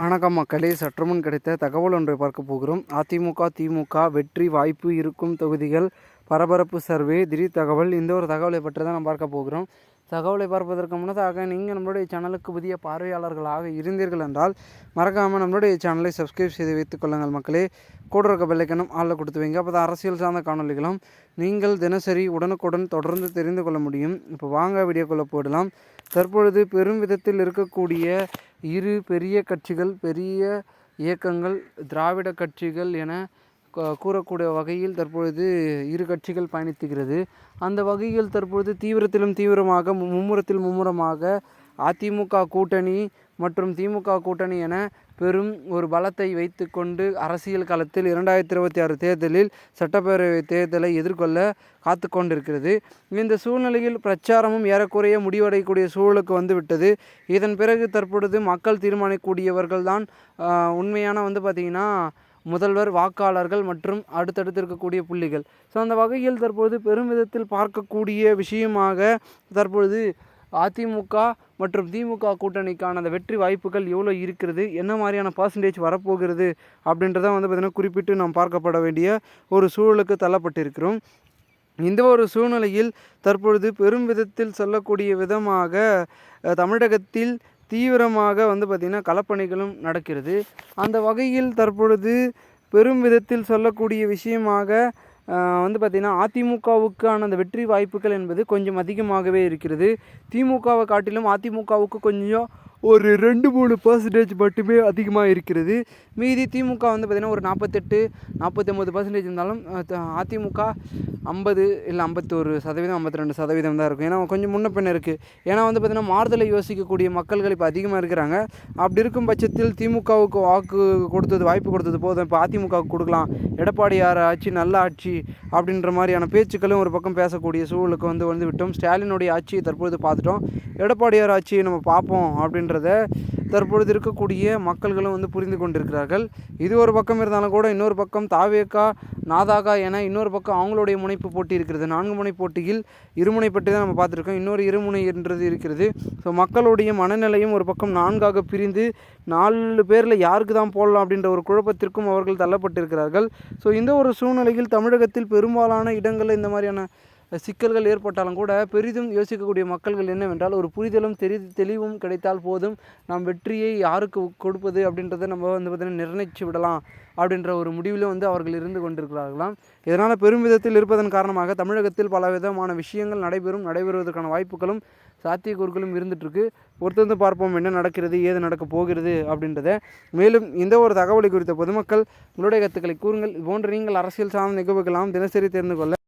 வணக்கம் மக்களே, சற்றுமுன் கிடைத்த தகவல் ஒன்றை பார்க்க போகிறோம். அதிமுக திமுக வெற்றி வாய்ப்பு இருக்கும் தொகுதிகள் பரபரப்பு சர்வே திடீர் தகவல். இந்த ஒரு தகவலை பற்றி தான் நம்ம பார்க்க போகிறோம். தகவலை பார்ப்பதற்கு முன்னதாக நீங்கள் நம்மளுடைய சேனலுக்கு புதிய பார்வையாளர்களாக இருந்தீர்கள் என்றால் மறக்காமல் நம்மளுடைய சேனலை சப்ஸ்கிரைப் செய்து வைத்துக் கொள்ளுங்கள் மக்களே. கூட இருக்க பெல்லைக்கனும் ஆளில் கொடுத்து வைங்க. அப்போ தான் அரசியல் சார்ந்த காணொலிகளும் நீங்கள் தினசரி உடனுக்குடன் தொடர்ந்து தெரிந்து கொள்ள முடியும். இப்போ வாங்க வீடியோக்குள்ளே போடலாம். தற்பொழுது பெரும் விதத்தில் இருக்கக்கூடிய இரு பெரிய கட்சிகள், பெரிய இயக்கங்கள், திராவிட கட்சிகள் என கூறக்கூடிய வகையில் தற்பொழுது இரு கட்சிகள் பயணித்துகிறது. அந்த வகையில் தற்பொழுது தீவிரத்திலும் தீவிரமாக மும்முரமாக அதிமுக கூட்டணி மற்றும் திமுக கூட்டணி என பெரும் ஒரு பலத்தை வைத்து கொண்டு அரசியல் களத்தில் 2026 தேர்தலில் சட்டப்பேரவை தேர்தலை எதிர்கொள்ள காத்து கொண்டிருக்கிறது. இந்த சூழ்நிலையில் பிரச்சாரமும் ஏறக்குறைய முடிவடையக்கூடிய சூழலுக்கு வந்துவிட்டது. இதன் பிறகு தற்பொழுது மக்கள் தீர்மானிக்கக்கூடியவர்கள் தான் உண்மையான பார்த்திங்கன்னா முதல்வர், வாக்காளர்கள் மற்றும் அடுத்தடுத்து இருக்கக்கூடிய புள்ளிகள். ஸோ அந்த வகையில் தற்பொழுது பெரும் விதத்தில் பார்க்கக்கூடிய விஷயமாக தற்பொழுது அதிமுக மற்றும் திமுக கூட்டணிக்கான அந்த வெற்றி வாய்ப்புகள் எவ்வளோ இருக்கிறது, என்ன மாதிரியான பர்சன்டேஜ் வரப்போகிறது அப்படின்றத பார்த்திங்கன்னா குறிப்பிட்டு நாம் பார்க்கப்பட வேண்டிய ஒரு சூழலுக்கு தள்ளப்பட்டிருக்கிறோம். இந்த ஒரு சூழ்நிலையில் தற்பொழுது பெரும் விதத்தில் சொல்லக்கூடிய விதமாக தமிழகத்தில் தீவிரமாக பார்த்திங்கன்னா களப்பணிகளும் நடக்கிறது. அந்த வகையில் தற்பொழுது பெரும் விதத்தில் சொல்லக்கூடிய விஷயமாக பார்த்திங்கன்னா அதிமுகவுக்கான அந்த வெற்றி வாய்ப்புகள் என்பது கொஞ்சம் அதிகமாகவே இருக்கிறது. திமுகவை காட்டிலும் அதிமுகவுக்கு கொஞ்சம் ஒரு 2-3% மட்டுமே அதிகமாக இருக்கிறது. மீதி திமுக பார்த்திங்கன்னா ஒரு 48-49% இருந்தாலும் அதிமுக 50 இல்லை 51%, 52% தான் இருக்கும். ஏன்னா கொஞ்சம் முன்ன பின்ன இருக்குது. ஏன்னா பார்த்திங்கன்னா மாறுதலை யோசிக்கக்கூடிய மக்கள்கள் இப்போ அதிகமாக இருக்கிறாங்க. அப்படி இருக்கும் பட்சத்தில் திமுகவுக்கு வாய்ப்பு கொடுத்தது போதும், இப்போ அதிமுகவுக்கு கொடுக்கலாம், எடப்பாடியார் ஆட்சி நல்ல ஆட்சி அப்படின்ற மாதிரியான பேச்சுக்களும் ஒரு பக்கம் பேசக்கூடிய சூழலுக்கு வந்து விட்டோம். ஸ்டாலினுடைய ஆட்சியை தற்பொழுது பார்த்துட்டோம், எடப்பாடியார் ஆட்சியை நம்ம பார்ப்போம் அப்படின்றத தற்பொழுது இருக்கக்கூடிய மக்கள்களும் புரிந்து கொண்டிருக்கிறார்கள். இது ஒரு பக்கம் இருந்தாலும் கூட இன்னொரு பக்கம் தாவேகா, நாதாகா என இன்னொரு பக்கம் அவங்களுடைய முனைப்பு போட்டி இருக்கிறது. 4 முனை போட்டியில் இருமுனை பற்றி தான் நம்ம பார்த்துருக்கோம், இன்னொரு இருமுனை என்றது இருக்கிறது. ஸோ மக்களுடைய மனநிலையும் ஒரு பக்கம் 4ஆக பிரிந்து 4 பேரில் யாருக்கு தான் போடலாம் அப்படின்ற ஒரு குழப்பத்திற்கும் அவர்கள் தள்ளப்பட்டிருக்கிறார்கள். ஸோ இந்த ஒரு சூழ்நிலையில் தமிழகத்தில் பெரும்பாலான இடங்களில் இந்த மாதிரியான சிக்கல்கள் ஏற்பட்டாலும் கூட பெரிதும் யோசிக்கக்கூடிய மக்கள்கள் என்னவென்றால் ஒரு புரிதலும் தெளிவும் கிடைத்தால் போதும், நாம் வெற்றியை யாருக்கு கொடுப்பது அப்படின்றத நம்ம பார்த்திங்கன்னா நிர்ணயித்து விடலாம் அப்படின்ற ஒரு முடிவில் அவர்கள் இருந்து கொண்டிருக்கிறார்களாம். இதனால் பெரும் விதத்தில் இருப்பதன் காரணமாக தமிழகத்தில் பல விதமான விஷயங்கள் நடைபெறுவதற்கான வாய்ப்புகளும் சாத்தியக்கூறுகளும் இருந்துகிட்ருக்கு. பொறுத்து பார்ப்போம் என்ன நடக்கிறது, ஏது நடக்க போகிறது அப்படின்றத. மேலும் இந்த ஒரு தகவலை குறித்த பொதுமக்கள் உங்களுடைய கருத்துக்களை கூறுங்கள். இது போன்ற நீங்கள் அரசியல் சார்ந்த நிகழ்வுகளாம் தினசரி தெரிந்து கொள்ள